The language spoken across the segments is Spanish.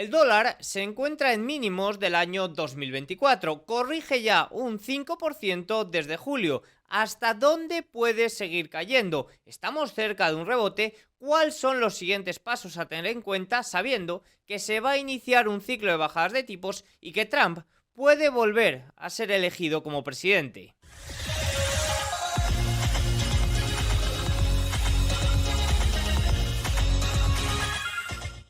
El dólar se encuentra en mínimos del año 2024, corrige ya un 5% desde julio. ¿Hasta dónde puede seguir cayendo? Estamos cerca de un rebote. ¿Cuáles son los siguientes pasos a tener en cuenta sabiendo que se va a iniciar un ciclo de bajadas de tipos y que Trump puede volver a ser elegido como presidente?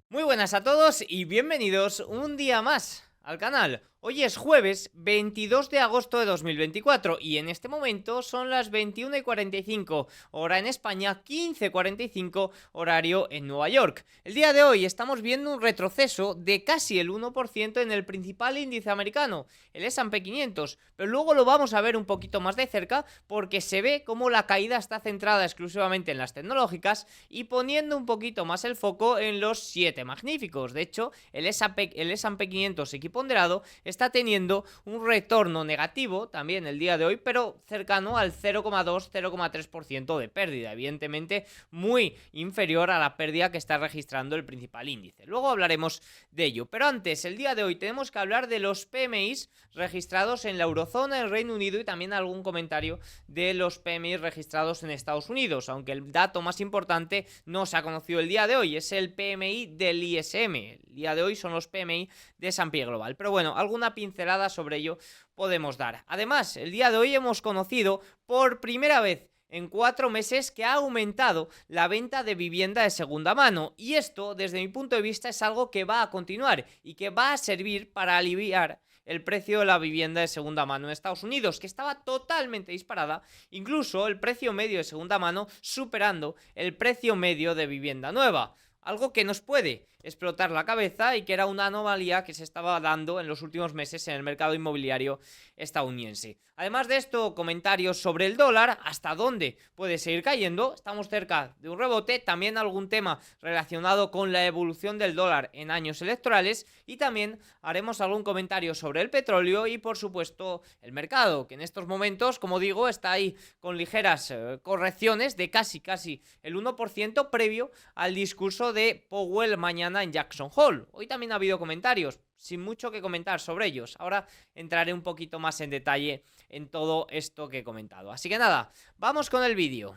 Muy buenas a todos y bienvenidos un día más al canal. Hoy es jueves 22 de agosto de 2024 y en este momento son las 21:45 hora en España, 15:45 horario en Nueva York. El día de hoy estamos viendo un retroceso de casi el 1% en el principal índice americano, el S&P 500, pero luego lo vamos a ver un poquito más de cerca porque se ve como la caída está centrada exclusivamente en las tecnológicas y poniendo un poquito más el foco en los 7 magníficos. De hecho, el S&P 500 equiponderado está teniendo un retorno negativo también el día de hoy, pero cercano al 0,2-0,3% de pérdida, evidentemente muy inferior a la pérdida que está registrando el principal índice. Luego hablaremos de ello, pero antes, el día de hoy tenemos que hablar de los PMIs registrados en la eurozona, el Reino Unido y también algún comentario de los PMIs registrados en Estados Unidos, aunque el dato más importante no se ha conocido el día de hoy, es el PMI del ISM. El día de hoy son los PMI de S&P Global, pero bueno, alguna pincelada sobre ello podemos dar. Además, el día de hoy hemos conocido por primera vez en 4 meses que ha aumentado la venta de vivienda de segunda mano, y esto desde mi punto de vista es algo que va a continuar y que va a servir para aliviar el precio de la vivienda de segunda mano en Estados Unidos, que estaba totalmente disparada, incluso el precio medio de segunda mano superando el precio medio de vivienda nueva. Algo que nos puede explotar la cabeza y que era una anomalía que se estaba dando en los últimos meses en el mercado inmobiliario estadounidense. Además de esto, comentarios sobre el dólar, hasta dónde puede seguir cayendo, estamos cerca de un rebote, también algún tema relacionado con la evolución del dólar en años electorales y también haremos algún comentario sobre el petróleo y por supuesto el mercado, que en estos momentos, como digo, está ahí con ligeras correcciones de casi el 1% previo al discurso de Powell mañana en Jackson Hole. Hoy también ha habido comentarios, sin mucho que comentar sobre ellos. Ahora entraré un poquito más en detalle en todo esto que he comentado. Así que nada, vamos con el vídeo.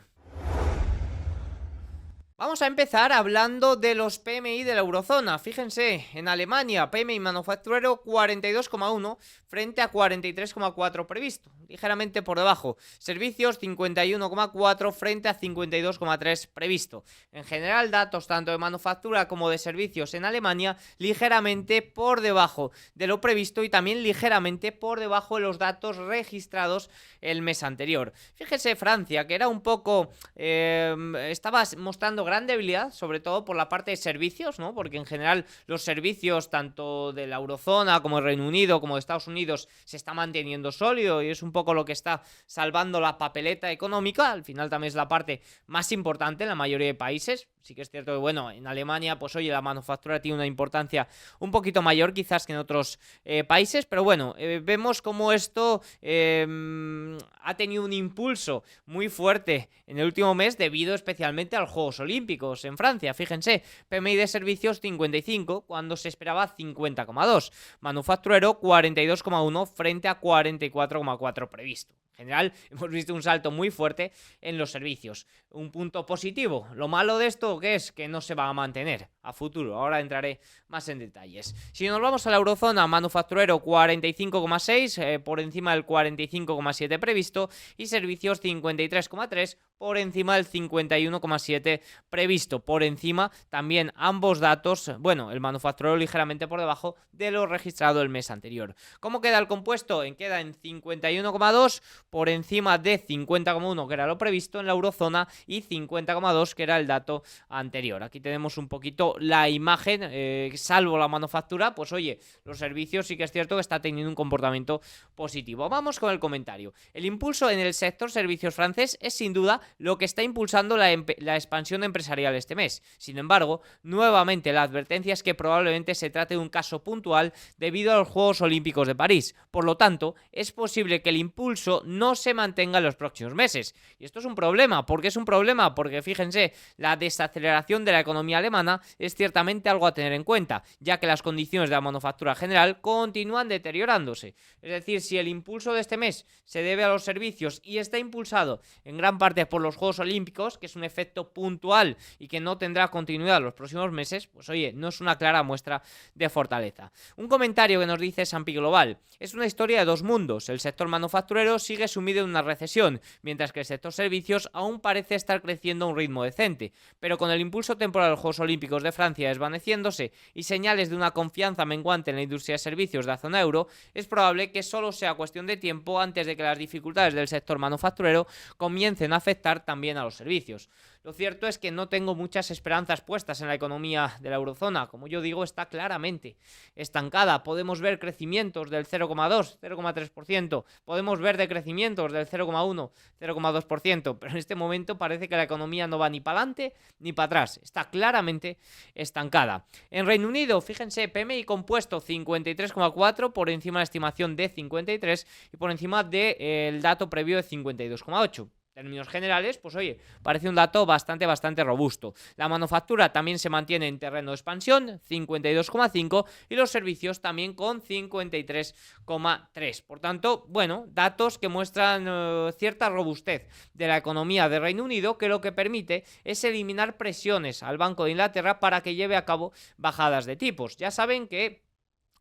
Vamos a empezar hablando de los PMI de la eurozona. Fíjense, en Alemania, PMI manufacturero 42,1 frente a 43,4 previsto, ligeramente por debajo. Servicios 51,4 frente a 52,3 previsto. En general, datos tanto de manufactura como de servicios en Alemania ligeramente por debajo de lo previsto y también ligeramente por debajo de los datos registrados el mes anterior. Fíjese Francia, que era un poco... estaba mostrando gran debilidad, sobre todo por la parte de servicios, ¿no? Porque en general los servicios tanto de la eurozona como el Reino Unido como de Estados Unidos se está manteniendo sólido y es un poco lo que está salvando la papeleta económica. Al final también es la parte más importante en la mayoría de países. Sí que es cierto que, bueno, en Alemania, pues oye, la manufactura tiene una importancia un poquito mayor quizás que en otros países, pero bueno, vemos como esto ha tenido un impulso muy fuerte en el último mes debido especialmente a los Juegos Olímpicos en Francia. Fíjense, PMI de servicios 55 cuando se esperaba 50,2, manufacturero 42,1 frente a 44,4 previsto. En general, hemos visto un salto muy fuerte en los servicios. Un punto positivo. Lo malo de esto, ¿qué es? Que no se va a mantener a futuro. Ahora entraré más en detalles. Si nos vamos a la eurozona, manufacturero 45,6 por encima del 45,7 previsto y servicios 53,3 por encima del 51,7 previsto. Por encima también ambos datos, bueno, el manufacturero ligeramente por debajo de lo registrado el mes anterior. ¿Cómo queda el compuesto? Queda en 51,2 por encima de 50,1 que era lo previsto en la eurozona y 50,2 que era el dato anterior. Aquí tenemos un poquito la imagen, salvo la manufactura, pues oye, los servicios sí que es cierto que está teniendo un comportamiento positivo. Vamos con el comentario. El impulso en el sector servicios francés es sin duda lo que está impulsando la expansión empresarial este mes. Sin embargo, nuevamente la advertencia es que probablemente se trate de un caso puntual debido a los Juegos Olímpicos de París. Por lo tanto, es posible que el impulso no se mantenga en los próximos meses. Y esto es un problema. ¿Por qué es un problema? Porque fíjense, la desaceleración de la economía alemana es ciertamente algo a tener en cuenta, ya que las condiciones de la manufactura general continúan deteriorándose. Es decir, si el impulso de este mes se debe a los servicios y está impulsado en gran parte por los Juegos Olímpicos, que es un efecto puntual y que no tendrá continuidad en los próximos meses, pues oye, no es una clara muestra de fortaleza. Un comentario que nos dice Sampi Global: es una historia de dos mundos. El sector manufacturero sigue sumido en una recesión, mientras que el sector servicios aún parece estar creciendo a un ritmo decente, pero con el impulso temporal de los Juegos Olímpicos de Francia desvaneciéndose y señales de una confianza menguante en la industria de servicios de la zona euro, es probable que solo sea cuestión de tiempo antes de que las dificultades del sector manufacturero comiencen a afectar también a los servicios. Lo cierto es que no tengo muchas esperanzas puestas en la economía de la eurozona. Como yo digo, está claramente estancada. Podemos ver crecimientos del 0,2, 0,3%. Podemos ver decrecimientos del 0,1, 0,2%. Pero en este momento parece que la economía no va ni para adelante ni para atrás. Está claramente estancada. En Reino Unido, fíjense, PMI compuesto 53,4 por encima de la estimación de 53 y por encima del dato previo de 52,8. En términos generales, pues oye, parece un dato bastante robusto. La manufactura también se mantiene en terreno de expansión, 52,5, y los servicios también con 53,3. Por tanto, bueno, datos que muestran cierta robustez de la economía de Reino Unido, que lo que permite es eliminar presiones al Banco de Inglaterra para que lleve a cabo bajadas de tipos. Ya saben que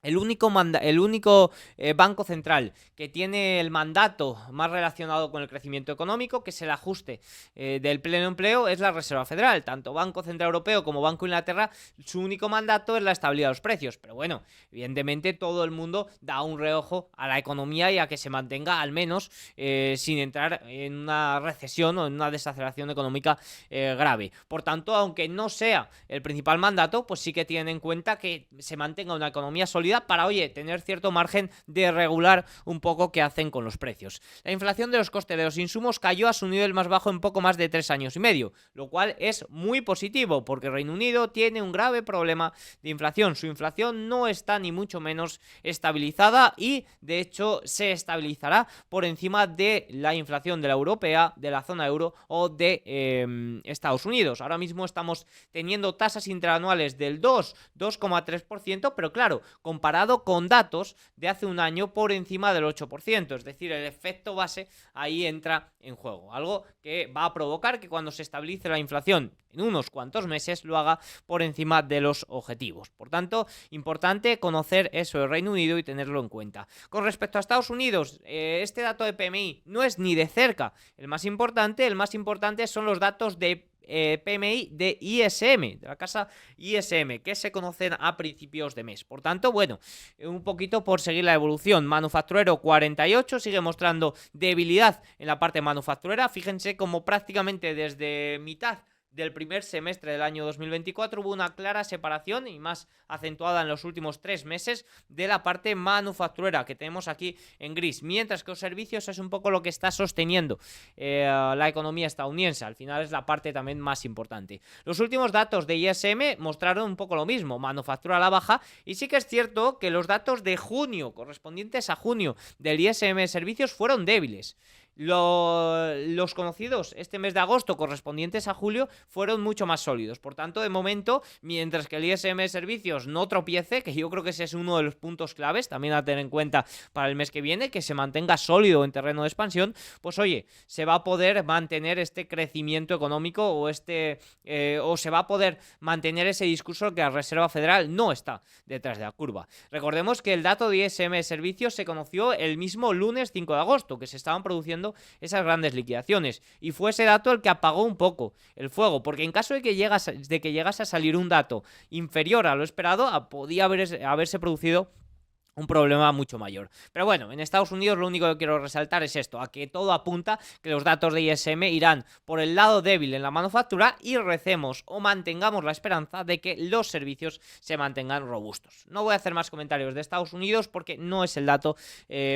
el único banco central que tiene el mandato más relacionado con el crecimiento económico, que es el ajuste del pleno empleo, es la Reserva Federal. Tanto Banco Central Europeo como Banco de Inglaterra, su único mandato es la estabilidad de los precios. Pero bueno, evidentemente todo el mundo da un reojo a la economía y a que se mantenga al menos sin entrar en una recesión o en una desaceleración económica grave. Por tanto, aunque no sea el principal mandato, pues sí que tienen en cuenta que se mantenga una economía sólida para, oye, tener cierto margen de regular un poco qué hacen con los precios. La inflación de los costes de los insumos cayó a su nivel más bajo en poco más de 3 años y medio, lo cual es muy positivo porque Reino Unido tiene un grave problema de inflación. Su inflación no está ni mucho menos estabilizada y, de hecho, se estabilizará por encima de la inflación de la europea, de la zona euro o de Estados Unidos. Ahora mismo estamos teniendo tasas interanuales del 2,3%, pero claro, comparado con datos de hace un año por encima del 8%, es decir, el efecto base ahí entra en juego, algo que va a provocar que cuando se estabilice la inflación en unos cuantos meses lo haga por encima de los objetivos. Por tanto, importante conocer eso del Reino Unido y tenerlo en cuenta. Con respecto a Estados Unidos, este dato de PMI no es ni de cerca el más importante son los datos de PMI de ISM, de la casa ISM, que se conocen a principios de mes. Por tanto, bueno, un poquito por seguir la evolución. Manufacturero 48 sigue mostrando debilidad en la parte manufacturera. Fíjense como prácticamente desde mitad del primer semestre del año 2024 hubo una clara separación y más acentuada en los últimos 3 meses de la parte manufacturera que tenemos aquí en gris, mientras que los servicios es un poco lo que está sosteniendo la economía estadounidense. Al final es la parte también más importante. Los últimos datos de ISM mostraron un poco lo mismo, manufactura a la baja, y sí que es cierto que los datos de junio, correspondientes a junio del ISM de servicios, fueron débiles. Los conocidos este mes de agosto correspondientes a julio fueron mucho más sólidos. Por tanto, de momento, mientras que el ISM de servicios no tropiece, que yo creo que ese es uno de los puntos claves también a tener en cuenta para el mes que viene, que se mantenga sólido en terreno de expansión, pues oye, se va a poder mantener este crecimiento económico o se va a poder mantener ese discurso que la Reserva Federal no está detrás de la curva. Recordemos que el dato de ISM de servicios se conoció el mismo lunes 5 de agosto, que se estaban produciendo esas grandes liquidaciones, y fue ese dato el que apagó un poco el fuego, porque en caso de que llegase a salir un dato inferior a lo esperado, podía haberse producido un problema mucho mayor. Pero bueno, en Estados Unidos lo único que quiero resaltar es esto, a que todo apunta que los datos de ISM irán por el lado débil en la manufactura y recemos o mantengamos la esperanza de que los servicios se mantengan robustos. No voy a hacer más comentarios de Estados Unidos porque no es el dato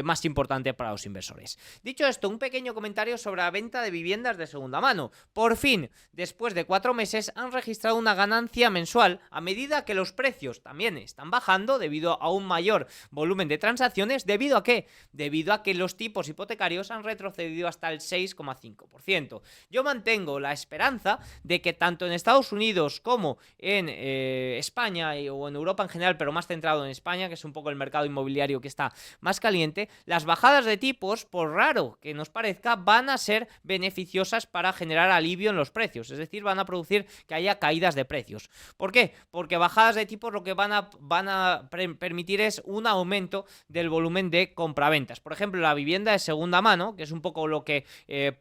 más importante para los inversores. Dicho esto, un pequeño comentario sobre la venta de viviendas de segunda mano. Por fin, después de 4 meses, han registrado una ganancia mensual a medida que los precios también están bajando debido a un mayor volumen de transacciones. ¿Debido a qué? Debido a que los tipos hipotecarios han retrocedido hasta el 6,5%. Yo mantengo la esperanza de que tanto en Estados Unidos como en España o en Europa en general, pero más centrado en España, que es un poco el mercado inmobiliario que está más caliente, las bajadas de tipos, por raro que nos parezca, van a ser beneficiosas para generar alivio en los precios, es decir, van a producir que haya caídas de precios. ¿Por qué? Porque bajadas de tipos lo que van a permitir es un aumento del volumen de compraventas. Por ejemplo, la vivienda de segunda mano, que es un poco lo que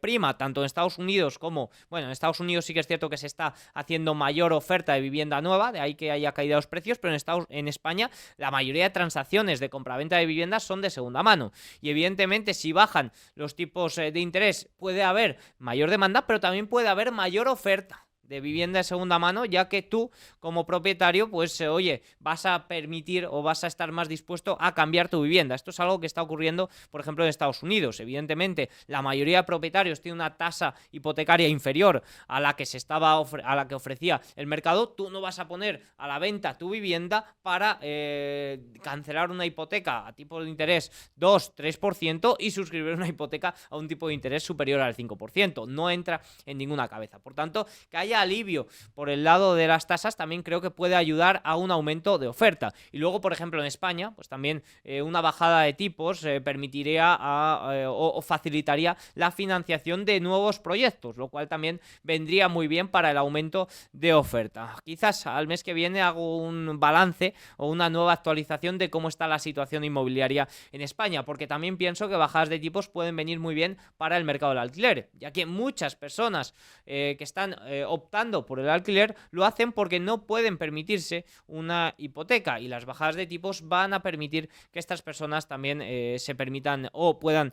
prima tanto en Estados Unidos como, bueno, en Estados Unidos sí que es cierto que se está haciendo mayor oferta de vivienda nueva, de ahí que haya caído los precios, pero en España la mayoría de transacciones de compraventa de viviendas son de segunda mano. Y evidentemente si bajan los tipos de interés puede haber mayor demanda, pero también puede haber mayor oferta de vivienda de segunda mano, ya que tú como propietario pues oye, vas a permitir o vas a estar más dispuesto a cambiar tu vivienda. Esto es algo que está ocurriendo, por ejemplo, en Estados Unidos. Evidentemente, la mayoría de propietarios tiene una tasa hipotecaria inferior a la que a la que ofrecía el mercado. Tú no vas a poner a la venta tu vivienda para cancelar una hipoteca a tipo de interés 2-3% y suscribir una hipoteca a un tipo de interés superior al 5%. No entra en ninguna cabeza. Por tanto, que haya alivio por el lado de las tasas también creo que puede ayudar a un aumento de oferta. Y luego, por ejemplo, en España, pues también una bajada de tipos permitiría o facilitaría la financiación de nuevos proyectos, lo cual también vendría muy bien para el aumento de oferta. Quizás al mes que viene hago un balance o una nueva actualización de cómo está la situación inmobiliaria en España, porque también pienso que bajadas de tipos pueden venir muy bien para el mercado del alquiler, ya que muchas personas que están optando por el alquiler lo hacen porque no pueden permitirse una hipoteca, y las bajadas de tipos van a permitir que estas personas también se permitan o puedan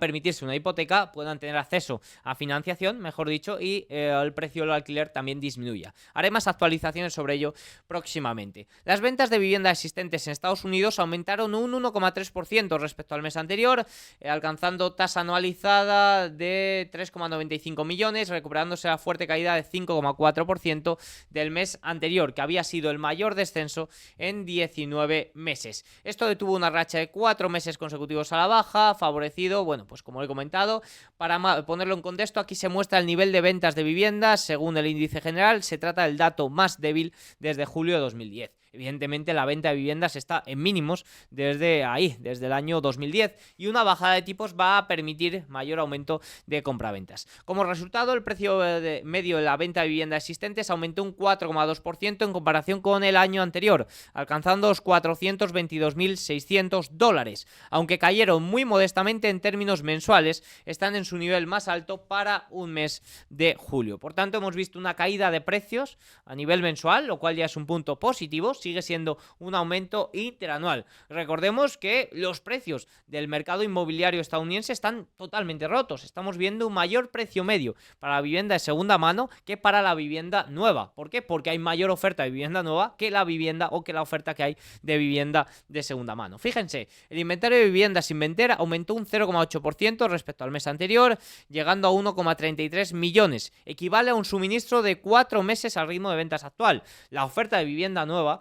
permitirse una hipoteca, puedan tener acceso a financiación, mejor dicho, y el precio del alquiler también disminuya. Haré más actualizaciones sobre ello próximamente. Las ventas de vivienda existentes en Estados Unidos aumentaron un 1,3% respecto al mes anterior, alcanzando tasa anualizada de 3,95 millones, recuperándose la fuerte caída de 5,4% del mes anterior, que había sido el mayor descenso en 19 meses. Esto detuvo una racha de 4 meses consecutivos a la baja, favoreciendo, bueno, pues como he comentado, para ponerlo en contexto, aquí se muestra el nivel de ventas de viviendas según el índice general. Se trata del dato más débil desde julio de 2010. Evidentemente la venta de viviendas está en mínimos desde el año 2010, y una bajada de tipos va a permitir mayor aumento de compraventas. Como resultado, el precio medio de la venta de viviendas existentes aumentó un 4,2% en comparación con el año anterior, alcanzando los $422.600, aunque cayeron muy modestamente en términos mensuales, están en su nivel más alto para un mes de julio. Por tanto, hemos visto una caída de precios a nivel mensual, lo cual ya es un punto positivo. Sigue siendo un aumento interanual. Recordemos que los precios del mercado inmobiliario estadounidense están totalmente rotos. Estamos viendo un mayor precio medio para la vivienda de segunda mano que para la vivienda nueva. ¿Por qué? Porque hay mayor oferta de vivienda nueva que la vivienda o que la oferta que hay de vivienda de segunda mano. Fíjense, el inventario de viviendas sin vender aumentó un 0,8% respecto al mes anterior, llegando a 1,33 millones. Equivale a un suministro de 4 meses al ritmo de ventas actual. La oferta de vivienda nueva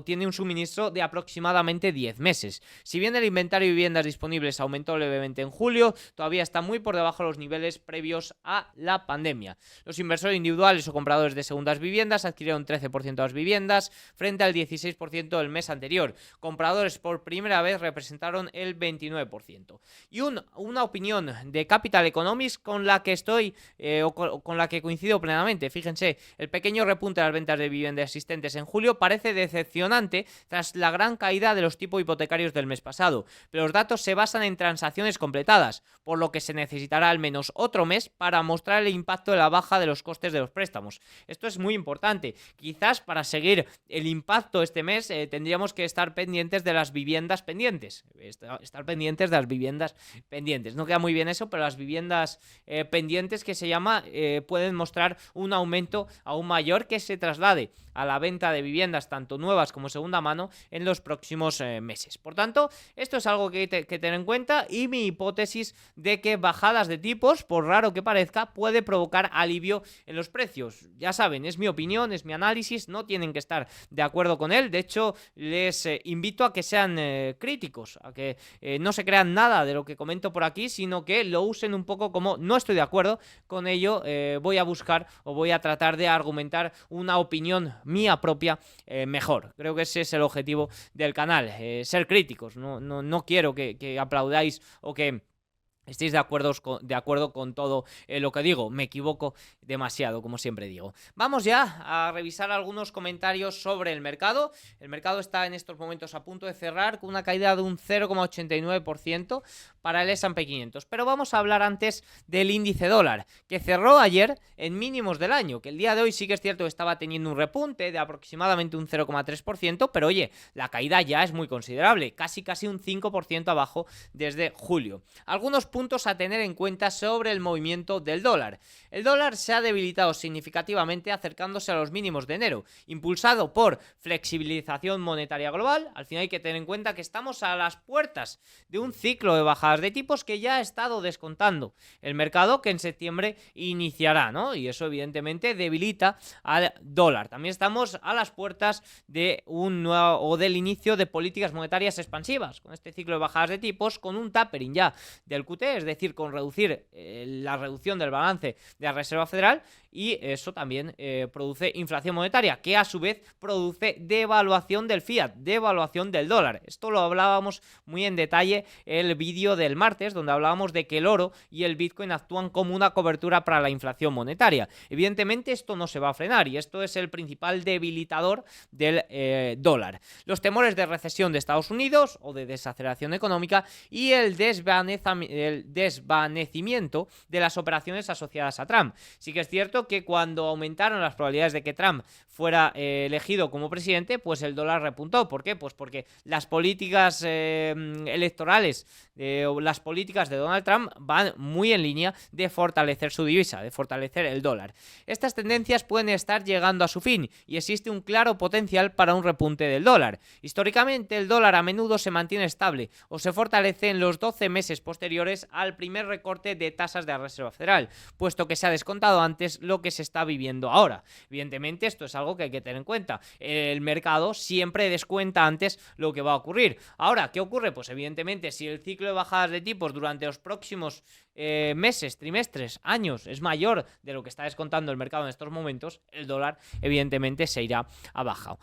tiene un suministro de aproximadamente 10 meses. Si bien el inventario de viviendas disponibles aumentó levemente en julio, todavía está muy por debajo de los niveles previos a la pandemia. Los inversores individuales o compradores de segundas viviendas adquirieron 13% de las viviendas frente al 16% del mes anterior. Compradores por primera vez representaron el 29%. Y una opinión de Capital Economics con la que estoy con la que coincido plenamente. Fíjense, el pequeño repunte de las ventas de viviendas existentes en julio parece decepcionante tras la gran caída de los tipos hipotecarios del mes pasado, pero los datos se basan en transacciones completadas, por lo que se necesitará al menos otro mes para mostrar el impacto de la baja de los costes de los préstamos. Esto es muy importante. Quizás para seguir el impacto este mes tendríamos que estar pendientes de las viviendas pendientes, estar pendientes de las viviendas pendientes. No queda muy bien eso, pero las viviendas pendientes, que se llama, pueden mostrar un aumento aún mayor que se traslade a la venta de viviendas tanto nuevas como segunda mano en los próximos meses. Por tanto, esto es algo que tener en cuenta, y mi hipótesis de que bajadas de tipos, por raro que parezca, puede provocar alivio en los precios. Ya saben, es mi opinión, es mi análisis, no tienen que estar de acuerdo con él. De hecho, les invito a que sean críticos, a que no se crean nada de lo que comento por aquí, sino que lo usen un poco como no estoy de acuerdo con ello, voy a buscar o voy a tratar de argumentar una opinión mía propia mejor. Creo que ese es el objetivo del canal, ser críticos. No quiero que aplaudáis o que estéis de acuerdo con todo lo que digo. Me equivoco demasiado, como siempre digo. Vamos ya a revisar algunos comentarios sobre el mercado. El mercado está en estos momentos a punto de cerrar con una caída de un 0,89% para el S&P 500. Pero vamos a hablar antes del índice dólar, que cerró ayer en mínimos del año, que el día de hoy sí que es cierto que estaba teniendo un repunte de aproximadamente un 0,3%, pero oye, la caída ya es muy considerable, casi un 5% abajo desde julio. Algunos puntos a tener en cuenta sobre el movimiento del dólar. El dólar se ha debilitado significativamente acercándose a los mínimos de enero, impulsado por flexibilización monetaria global. Al final hay que tener en cuenta que estamos a las puertas de un ciclo de bajadas de tipos que ya ha estado descontando el mercado, que en septiembre iniciará, ¿no? Y eso evidentemente debilita al dólar. También estamos a las puertas de un nuevo o del inicio de políticas monetarias expansivas, con este ciclo de bajadas de tipos, con un tapering ya del QT, es decir, con reducir la reducción del balance de la Reserva Federal, y eso también produce inflación monetaria, que a su vez produce devaluación del fiat, devaluación del dólar. Esto lo hablábamos muy en detalle el vídeo del martes, donde hablábamos de que el oro y el Bitcoin actúan como una cobertura para la inflación monetaria. Evidentemente esto no se va a frenar, y esto es el principal debilitador del dólar. Los temores de recesión de Estados Unidos o de desaceleración económica y el desvanecimiento de las operaciones asociadas a Trump. Sí que es cierto que cuando aumentaron las probabilidades de que Trump fuera elegido como presidente, pues el dólar repuntó. ¿Por qué? Pues porque las políticas electorales o las políticas de Donald Trump van muy en línea de fortalecer su divisa, de fortalecer el dólar. Estas tendencias pueden estar llegando a su fin y existe un claro potencial para un repunte del dólar. Históricamente, el dólar a menudo se mantiene estable o se fortalece en los 12 meses posteriores al primer recorte de tasas de la Reserva Federal, puesto que se ha descontado antes lo que se está viviendo ahora. Evidentemente, esto es algo que hay que tener en cuenta. El mercado siempre descuenta antes lo que va a ocurrir. Ahora, ¿qué ocurre? Pues evidentemente, si el ciclo de bajadas de tipos durante los próximos meses, trimestres, años es mayor de lo que está descontando el mercado en estos momentos, el dólar evidentemente se irá abajo.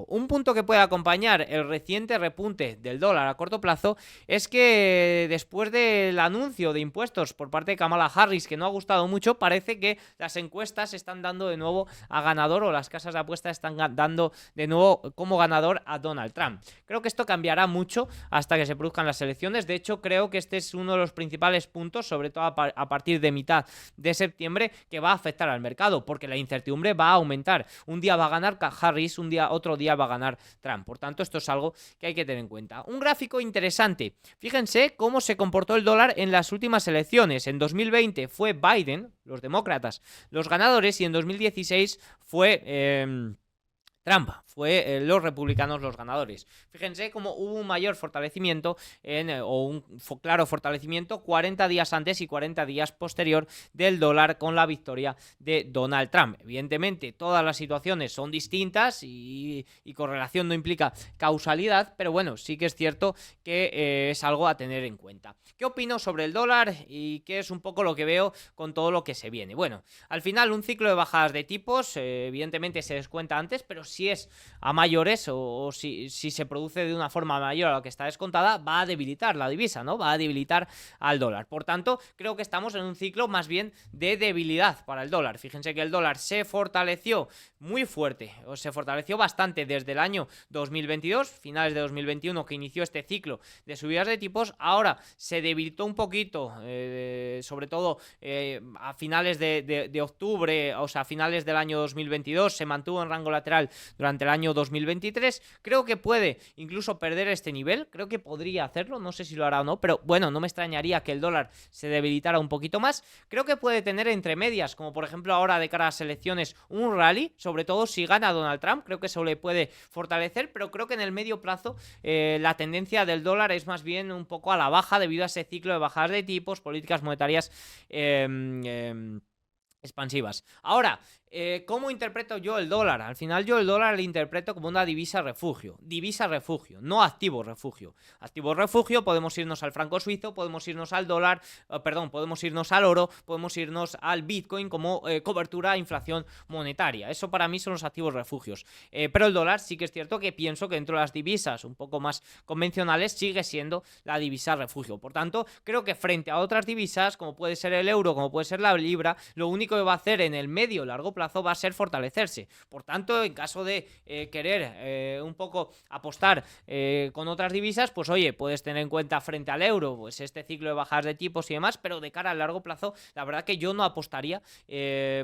Un punto que puede acompañar el reciente repunte del dólar a corto plazo es que después del anuncio de impuestos por parte de Kamala Harris, que no ha gustado mucho, parece que las encuestas están dando de nuevo a ganador, o las casas de apuestas están dando de nuevo como ganador a Donald Trump. Creo que esto cambiará mucho hasta que se produzcan las elecciones. De hecho, creo que este es uno de los principales puntos, sobre todo a partir de mitad de septiembre, que va a afectar al mercado, porque la incertidumbre va a aumentar. Un día va a ganar Harris, otro día va a ganar Trump. Por tanto, esto es algo que hay que tener en cuenta. Un gráfico interesante. Fíjense cómo se comportó el dólar en las últimas elecciones. En 2020 fue Biden, los demócratas, los ganadores, y en 2016 fue Trump, fue los republicanos los ganadores. Fíjense cómo hubo un mayor fortalecimiento o un claro fortalecimiento 40 días antes y 40 días posterior del dólar con la victoria de Donald Trump. Evidentemente todas las situaciones son distintas y correlación no implica causalidad, pero bueno, sí que es cierto que es algo a tener en cuenta. ¿Qué opino sobre el dólar y qué es un poco lo que veo con todo lo que se viene? Bueno, al final un ciclo de bajadas de tipos evidentemente se descuenta antes, pero si es a mayores o si se produce de una forma mayor a la que está descontada, va a debilitar la divisa, ¿no? Va a debilitar al dólar. Por tanto, creo que estamos en un ciclo más bien de debilidad para el dólar. Fíjense que el dólar se fortaleció muy fuerte, o se fortaleció bastante desde el año 2022, finales de 2021, que inició este ciclo de subidas de tipos. Ahora se debilitó un poquito, sobre todo a finales de octubre, o sea, a finales del año 2022, se mantuvo en rango lateral durante el año 2023. Creo que puede incluso perder este nivel, creo que podría hacerlo, no sé si lo hará o no, pero bueno, no me extrañaría que el dólar se debilitara un poquito más. Creo que puede tener entre medias, como por ejemplo ahora de cara a las elecciones, un rally, sobre todo si gana Donald Trump, creo que eso le puede fortalecer, pero creo que en el medio plazo la tendencia del dólar es más bien un poco a la baja debido a ese ciclo de bajadas de tipos, políticas monetarias expansivas. Ahora, ¿cómo interpreto yo el dólar? Al final yo el dólar lo interpreto como una divisa refugio, no activo refugio. Activo refugio, podemos irnos al franco suizo, podemos irnos al dólar, podemos irnos al oro, podemos irnos al Bitcoin como cobertura a inflación monetaria. Eso para mí son los activos refugios. Pero el dólar sí que es cierto que pienso que dentro de las divisas un poco más convencionales sigue siendo la divisa refugio. Por tanto, creo que frente a otras divisas, como puede ser el euro, como puede ser la libra, lo único que va a hacer en el medio largo plazo va a ser fortalecerse. Por tanto, en caso de querer un poco apostar con otras divisas, pues oye, puedes tener en cuenta frente al euro pues este ciclo de bajadas de tipos y demás, pero de cara al largo plazo, la verdad que yo no apostaría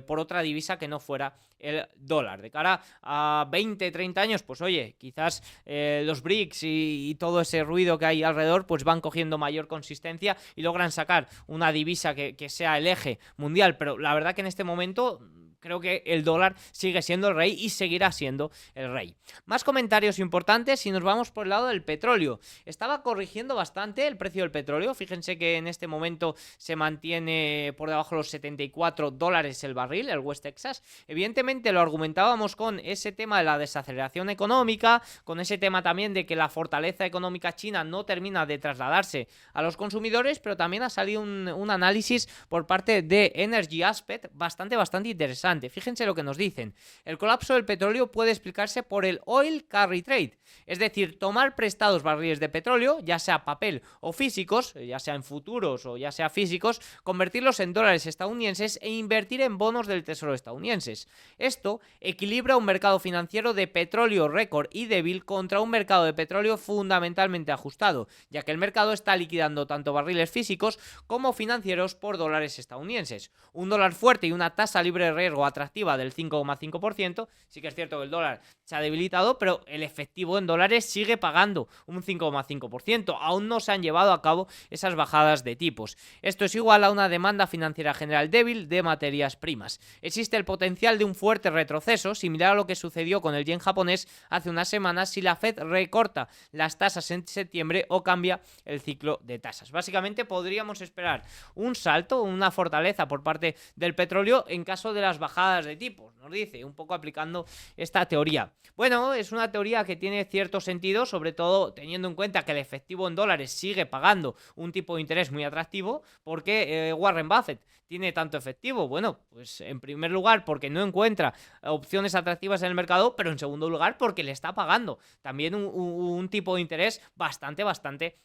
por otra divisa que no fuera el dólar. De cara a 20, 30 años, pues oye, quizás los BRICS y todo ese ruido que hay alrededor, pues van cogiendo mayor consistencia y logran sacar una divisa que sea el eje mundial, pero la verdad que en este momento creo que el dólar sigue siendo el rey y seguirá siendo el rey. Más comentarios importantes y nos vamos por el lado del petróleo. Estaba corrigiendo bastante el precio del petróleo. Fíjense que en este momento se mantiene por debajo de los $74 el barril, el West Texas. Evidentemente lo argumentábamos con ese tema de la desaceleración económica, con ese tema también de que la fortaleza económica china no termina de trasladarse a los consumidores, pero también ha salido un análisis por parte de Energy Aspect bastante interesante. Fíjense lo que nos dicen. El colapso del petróleo puede explicarse por el oil carry trade, es decir, tomar prestados barriles de petróleo, ya sea papel o físicos, ya sea en futuros o ya sea físicos, convertirlos en dólares estadounidenses e invertir en bonos del tesoro estadounidenses. Esto equilibra un mercado financiero de petróleo récord y débil contra un mercado de petróleo fundamentalmente ajustado, ya que el mercado está liquidando tanto barriles físicos como financieros por dólares estadounidenses. Un dólar fuerte y una tasa libre de riesgo atractiva del 5,5%, sí que es cierto que el dólar se ha debilitado, pero el efectivo en dólares sigue pagando un 5,5%, aún no se han llevado a cabo esas bajadas de tipos. Esto es igual a una demanda financiera general débil de materias primas. Existe el potencial de un fuerte retroceso, similar a lo que sucedió con el yen japonés hace unas semanas si la Fed recorta las tasas en septiembre o cambia el ciclo de tasas. Básicamente podríamos esperar un salto, una fortaleza por parte del petróleo en caso de las bajadas de tipos, nos dice, un poco aplicando esta teoría. Bueno, es una teoría que tiene cierto sentido, sobre todo teniendo en cuenta que el efectivo en dólares sigue pagando un tipo de interés muy atractivo, porque Warren Buffett tiene tanto efectivo. Bueno, pues en primer lugar porque no encuentra opciones atractivas en el mercado, pero en segundo lugar porque le está pagando también un tipo de interés bastante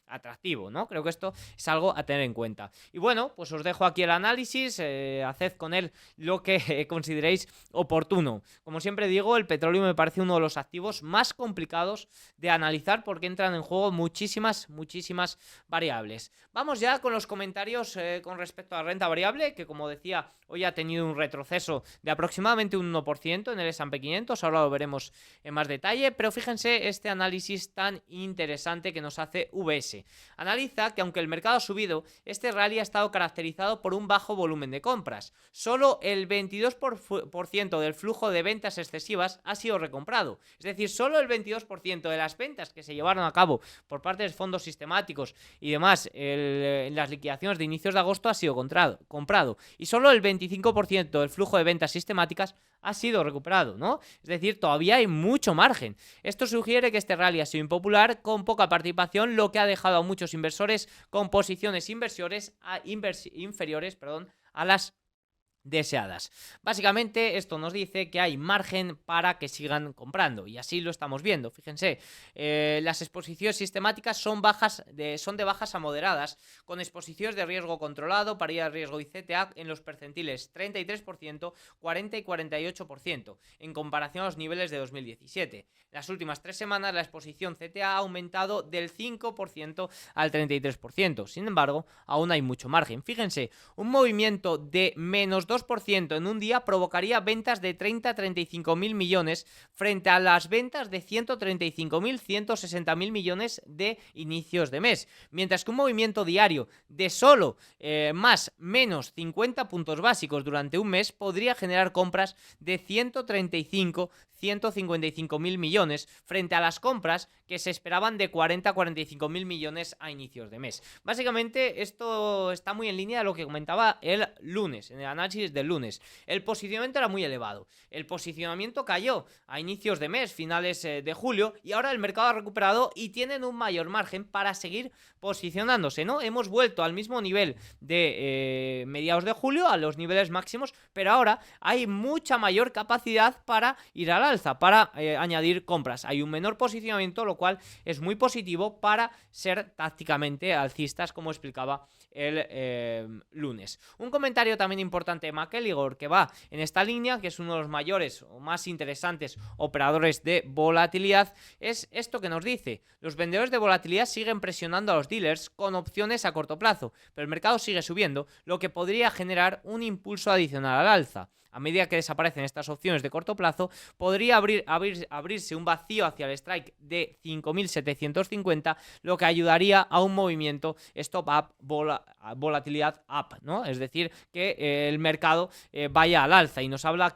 atractivo, ¿no? Creo que esto es algo a tener en cuenta. Y bueno, pues os dejo aquí el análisis, haced con él lo que consideréis oportuno. Como siempre digo, el petróleo me parece uno de los activos más complicados de analizar porque entran en juego muchísimas variables. Vamos ya con los comentarios con respecto a la renta variable, que como decía, hoy ha tenido un retroceso de aproximadamente un 1% en el S&P 500, ahora lo veremos en más detalle, pero fíjense este análisis tan interesante que nos hace VS. Analiza que aunque el mercado ha subido, este rally ha estado caracterizado por un bajo volumen de compras. Solo el 22% del flujo de ventas excesivas ha sido recomprado. Es decir, solo el 22% de las ventas que se llevaron a cabo por parte de fondos sistemáticos y demás en las liquidaciones de inicios de agosto ha sido comprado. Y solo el 25% del flujo de ventas sistemáticas ha sido recuperado, ¿no? Es decir, todavía hay mucho margen. Esto sugiere que este rally ha sido impopular, con poca participación, lo que ha dejado a muchos inversores con posiciones inferiores a las deseadas. Básicamente esto nos dice que hay margen para que sigan comprando y así lo estamos viendo. Fíjense, las exposiciones sistemáticas son de bajas a moderadas, con exposiciones de riesgo controlado, paridad de riesgo y CTA en los percentiles 33%, 40 y 48% en comparación a los niveles de 2017. Las últimas 3 semanas la exposición CTA ha aumentado del 5% al 33%. Sin embargo, aún hay mucho margen. Fíjense, un movimiento de menos 2% 2% en un día provocaría ventas de 30 a 35 mil millones frente a las ventas de 135 mil, 160 mil millones de inicios de mes. Mientras que un movimiento diario de solo más menos 50 puntos básicos durante un mes podría generar compras de 135 155 mil millones frente a las compras que se esperaban de 40 a 45 mil millones a inicios de mes. Básicamente esto está muy en línea de lo que comentaba el lunes, en el análisis del lunes. El posicionamiento era muy elevado, el posicionamiento cayó a inicios de mes, finales de julio, y ahora el mercado ha recuperado y tienen un mayor margen para seguir posicionándose, ¿no? Hemos vuelto al mismo nivel de mediados de julio, a los niveles máximos, pero ahora hay mucha mayor capacidad para ir al alza, para añadir compras. Hay un menor posicionamiento, lo cual es muy positivo para ser tácticamente alcistas, como explicaba el lunes. Un comentario también importante de McElligor, que va en esta línea, que es uno de los mayores o más interesantes operadores de volatilidad, es esto que nos dice: los vendedores de volatilidad siguen presionando a los dealers con opciones a corto plazo, pero el mercado sigue subiendo, lo que podría generar un impulso adicional al alza. A medida que desaparecen estas opciones de corto plazo, podría abrirse un vacío hacia el strike de 5.750, lo que ayudaría a un movimiento stop up, volatilidad up, ¿no? Es decir, que el mercado vaya al alza. Y nos hablaba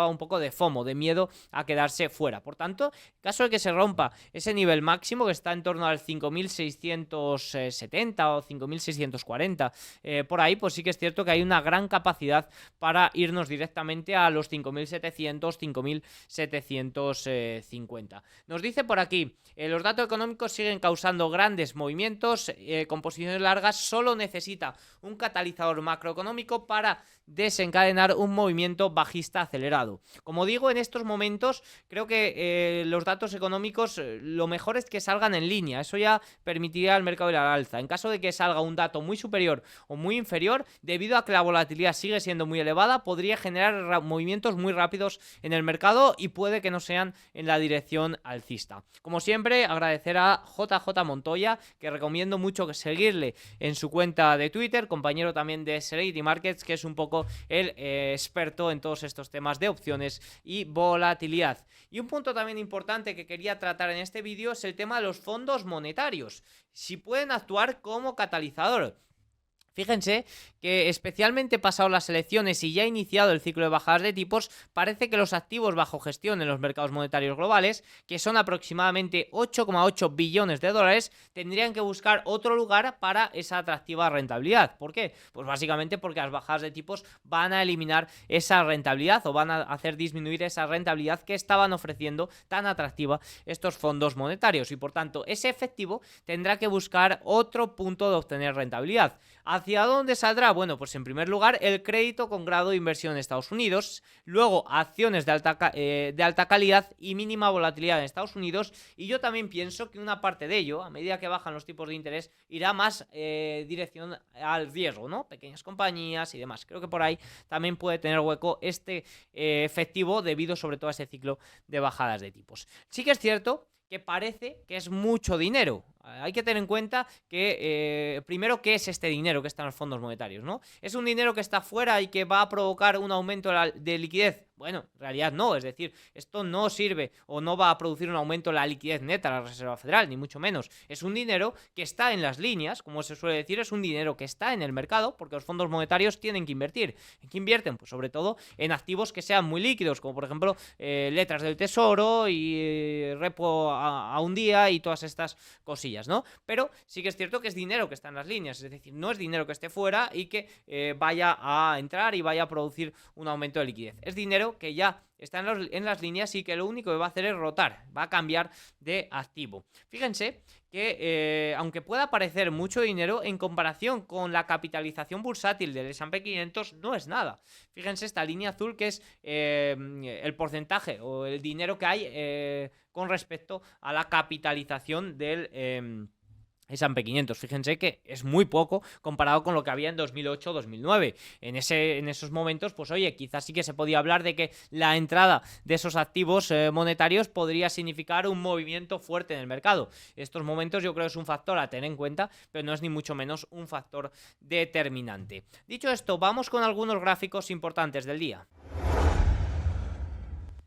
un poco de FOMO, de miedo a quedarse fuera. Por tanto, en caso de que se rompa ese nivel máximo, que está en torno al 5.670 o 5.640, por ahí, pues sí que es cierto que hay una gran capacidad para irnos directamente a los 5.700, 5.750. Nos dice por aquí, los datos económicos siguen causando grandes movimientos, con posiciones largas solo necesita un catalizador macroeconómico para desencadenar un movimiento bajista acelerado. Como digo, en estos momentos creo que los datos económicos lo mejor es que salgan en línea, eso ya permitiría al mercado ir al alza. En caso de que salga un dato muy superior o muy inferior, debido a que la volatilidad sigue siendo muy elevada, podría generar movimientos muy rápidos en el mercado y puede que no sean en la dirección alcista. Como siempre, agradecer a JJ Montoya, que recomiendo mucho seguirle en su cuenta de Twitter, compañero también de Serenity Markets, que es un poco el experto en todos estos temas de opciones y volatilidad. Y un punto también importante que quería tratar en este vídeo es el tema de los fondos monetarios, si pueden actuar como catalizador. Fíjense que especialmente pasado las elecciones y ya iniciado el ciclo de bajadas de tipos, parece que los activos bajo gestión en los mercados monetarios globales, que son aproximadamente 8,8 billones de dólares, tendrían que buscar otro lugar para esa atractiva rentabilidad. ¿Por qué? Pues básicamente porque las bajadas de tipos van a eliminar esa rentabilidad o van a hacer disminuir esa rentabilidad que estaban ofreciendo tan atractiva estos fondos monetarios, y por tanto ese efectivo tendrá que buscar otro punto de obtener rentabilidad. ¿Hacia dónde saldrá? Bueno, pues en primer lugar el crédito con grado de inversión en Estados Unidos, luego acciones de alta calidad y mínima volatilidad en Estados Unidos, y yo también pienso que una parte de ello, a medida que bajan los tipos de interés, irá más dirección al riesgo, ¿no? Pequeñas compañías y demás. Creo que por ahí también puede tener hueco este efectivo debido sobre todo a ese ciclo de bajadas de tipos. Sí que es cierto que parece que es mucho dinero. Hay que tener en cuenta que, primero, ¿qué es este dinero que está en los fondos monetarios, ¿no? ¿Es un dinero que está fuera y que va a provocar un aumento de liquidez? Bueno, en realidad no, es decir, esto no sirve o no va a producir un aumento en la liquidez neta de la Reserva Federal, ni mucho menos. Es un dinero que está en las líneas, como se suele decir, es un dinero que está en el mercado, porque los fondos monetarios tienen que invertir. ¿En qué invierten? Pues sobre todo en activos que sean muy líquidos, como por ejemplo letras del tesoro y repo a un día y todas estas cosillas, ¿no? Pero sí que es cierto que es dinero que está en las líneas, es decir, no es dinero que esté fuera y que vaya a entrar y vaya a producir un aumento de liquidez. Es dinero que ya está en las líneas y que lo único que va a hacer es rotar, va a cambiar de activo. Fíjense que aunque pueda parecer mucho dinero, en comparación con la capitalización bursátil del S&P 500 no es nada. Fíjense esta línea azul que es el porcentaje o el dinero que hay con respecto a la capitalización del S&P 500, fíjense que es muy poco comparado con lo que había en 2008 o 2009. En esos momentos, pues oye, quizás sí que se podía hablar de que la entrada de esos activos monetarios podría significar un movimiento fuerte en el mercado. Estos momentos yo creo que es un factor a tener en cuenta, pero no es ni mucho menos un factor determinante. Dicho esto, vamos con algunos gráficos importantes del día.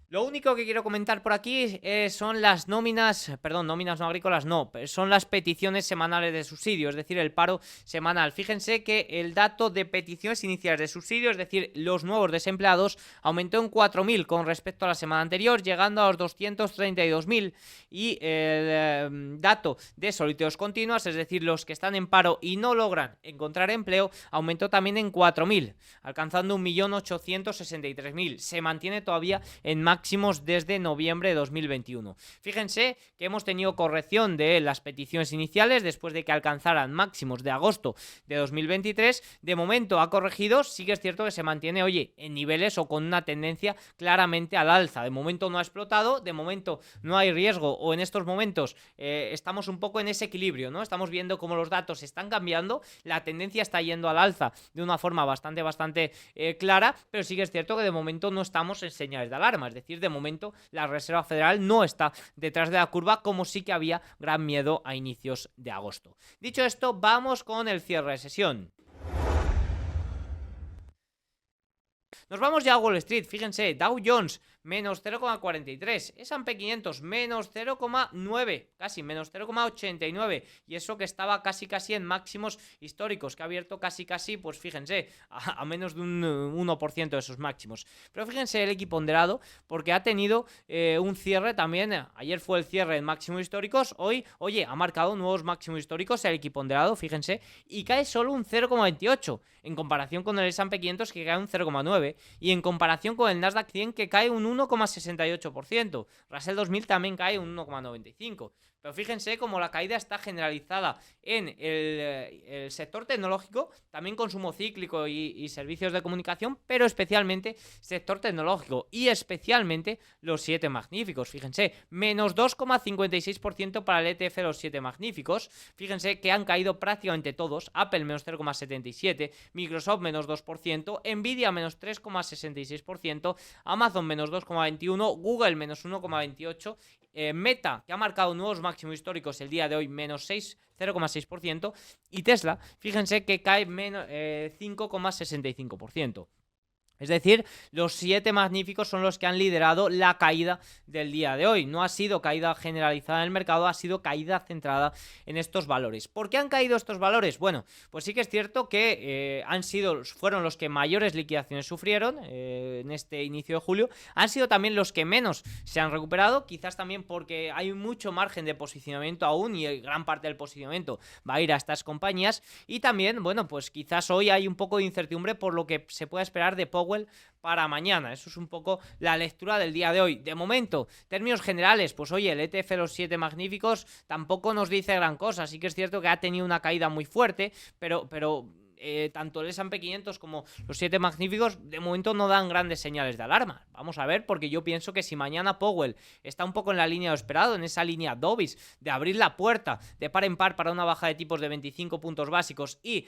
Lo único que quiero comentar por aquí son las nóminas no agrícolas, no, son las peticiones semanales de subsidio, es decir, el paro semanal. Fíjense que el dato de peticiones iniciales de subsidio, es decir, los nuevos desempleados, aumentó en 4.000 con respecto a la semana anterior, llegando a los 232.000, y el dato de solicitudes continuas, es decir, los que están en paro y no logran encontrar empleo, aumentó también en 4.000, alcanzando 1.863.000. Se mantiene todavía en máximos desde noviembre de 2021. Fíjense que hemos tenido corrección de las peticiones iniciales después de que alcanzaran máximos de agosto de 2023. De momento ha corregido, sí que es cierto que se mantiene, oye, en niveles o con una tendencia claramente al alza. De momento no ha explotado, de momento no hay riesgo, o en estos momentos estamos un poco en ese equilibrio, ¿no? Estamos viendo cómo los datos están cambiando, la tendencia está yendo al alza de una forma bastante clara, pero sí que es cierto que de momento no estamos en señales de alarma, es decir, de momento la Reserva Federal no está detrás de la curva, como sí que había gran miedo a inicios de agosto. Dicho esto, vamos con el cierre de sesión. Nos vamos ya a Wall Street, fíjense, Dow Jones menos 0,43, S&P 500 menos 0,9, casi menos 0,89, y eso que estaba casi en máximos históricos, que ha abierto casi, pues fíjense, a menos de un 1% de esos máximos. Pero fíjense el equiponderado, porque ha tenido un cierre también, ayer fue el cierre en máximos históricos, hoy, oye, ha marcado nuevos máximos históricos el equiponderado, fíjense, y cae solo un 0,28, en comparación con el S&P 500 que cae un 0,9, y en comparación con el Nasdaq 100 que cae un 1,68%. Russell 2000 también cae un 1,95%. Pero fíjense cómo la caída está generalizada en el sector tecnológico, también consumo cíclico y servicios de comunicación, pero especialmente sector tecnológico y especialmente los 7 magníficos. Fíjense, menos 2,56% para el ETF de los 7 magníficos. Fíjense que han caído prácticamente todos. Apple menos 0,77%, Microsoft menos 2%, Nvidia menos 3,66%, Amazon menos 2,21%, Google menos 1,28%, Meta, que ha marcado nuevos máximos históricos el día de hoy, menos 0,6%, y Tesla, fíjense que cae menos 5,65%. Es decir, los 7 magníficos son los que han liderado la caída del día de hoy. No ha sido caída generalizada en el mercado, ha sido caída centrada en estos valores. ¿Por qué han caído estos valores? Bueno, pues sí que es cierto que fueron los que mayores liquidaciones sufrieron en este inicio de julio. Han sido también los que menos se han recuperado, quizás también porque hay mucho margen de posicionamiento aún y gran parte del posicionamiento va a ir a estas compañías. Y también, bueno, pues quizás hoy hay un poco de incertidumbre por lo que se puede esperar de Powell para mañana. Eso es un poco la lectura del día de hoy. De momento, términos generales, pues oye, el ETF de los 7 magníficos tampoco nos dice gran cosa. Sí que es cierto que ha tenido una caída muy fuerte, pero tanto el S&P 500 como los 7 magníficos de momento no dan grandes señales de alarma. Vamos a ver, porque yo pienso que si mañana Powell está un poco en la línea de lo esperado, en esa línea dovish de abrir la puerta de par en par para una baja de tipos de 25 puntos básicos y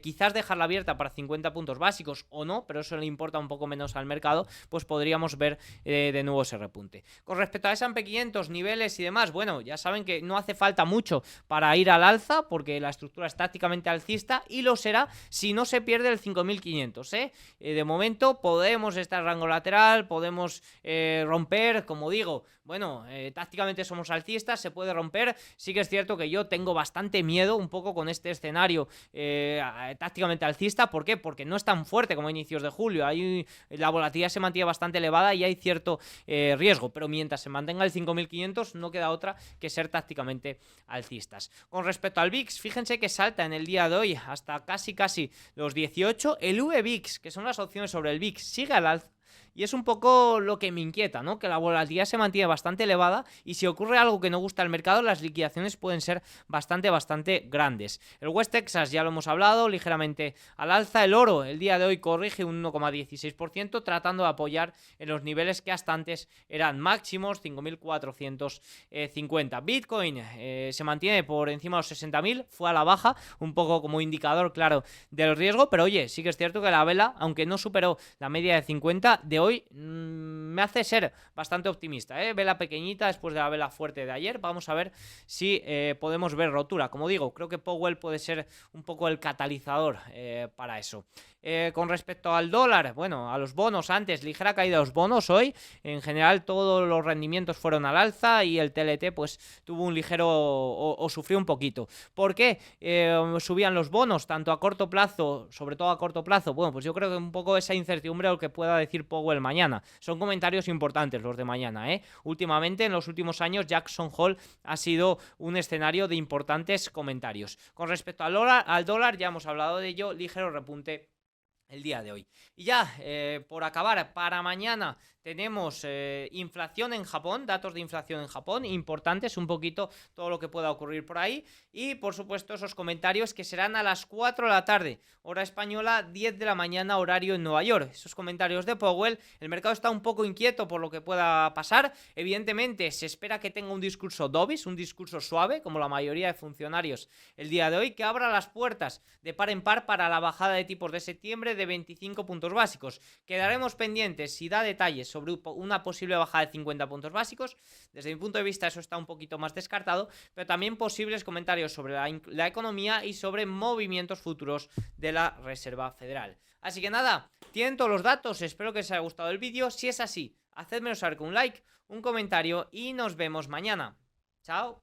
quizás dejarla abierta para 50 puntos básicos o no, pero eso le importa un poco menos al mercado, pues podríamos ver de nuevo ese repunte. Con respecto a S&P 500, niveles y demás, bueno, ya saben que no hace falta mucho para ir al alza, porque la estructura es tácticamente alcista y lo será si no se pierde el 5500, de momento podemos estar rango lateral, podemos romper, como digo, bueno, tácticamente somos alcistas, se puede romper. Sí que es cierto que yo tengo bastante miedo un poco con este escenario tácticamente alcista. ¿Por qué? Porque no es tan fuerte como a inicios de julio. La volatilidad se mantiene bastante elevada y hay cierto riesgo, pero mientras se mantenga el 5500 no queda otra que ser tácticamente alcistas. Con respecto al VIX, fíjense que salta en el día de hoy hasta casi los 18. El VVIX, que son las opciones sobre el VIX, sigue al alza y es un poco lo que me inquieta, ¿no? Que la volatilidad se mantiene bastante elevada y si ocurre algo que no gusta al mercado, las liquidaciones pueden ser bastante grandes. El West Texas ya lo hemos hablado, ligeramente al alza. El oro el día de hoy corrige un 1,16%, tratando de apoyar en los niveles que hasta antes eran máximos, 5.450. Bitcoin se mantiene por encima de los 60.000, fue a la baja, un poco como indicador claro del riesgo, pero oye, sí que es cierto que la vela, aunque no superó la media de 50 de hoy, me hace ser bastante optimista, vela pequeñita después de la vela fuerte de ayer. Vamos a ver si podemos ver rotura. Como digo, creo que Powell puede ser un poco el catalizador para eso. Con respecto al dólar, bueno, a los bonos antes, ligera caída de los bonos hoy. En general todos los rendimientos fueron al alza y el TLT pues tuvo un ligero o sufrió un poquito. ¿Por qué subían los bonos tanto a corto plazo, sobre todo a corto plazo? Bueno, pues yo creo que un poco esa incertidumbre o lo que pueda decir Powell mañana. Son comentarios importantes los de mañana, Últimamente, en los últimos años, Jackson Hole ha sido un escenario de importantes comentarios. Con respecto al dólar ya hemos hablado de ello, ligero repunte el día de hoy. Y ya, por acabar, para mañana tenemos inflación en Japón, datos de inflación en Japón, importantes, un poquito todo lo que pueda ocurrir por ahí. Y por supuesto esos comentarios que serán a las 4 de la tarde, hora española, 10 de la mañana, horario en Nueva York. Esos comentarios de Powell, el mercado está un poco inquieto por lo que pueda pasar. Evidentemente se espera que tenga un discurso dovish, un discurso suave, como la mayoría de funcionarios el día de hoy, que abra las puertas de par en par para la bajada de tipos de septiembre de 25 puntos básicos. Quedaremos pendientes si da detalles sobre una posible bajada de 50 puntos básicos. Desde mi punto de vista eso está un poquito más descartado, pero también posibles comentarios sobre la economía y sobre movimientos futuros de la Reserva Federal. Así que nada, tienen todos los datos, espero que os haya gustado el vídeo. Si es así, hacedmelo saber con un like, un comentario y nos vemos mañana. Chao.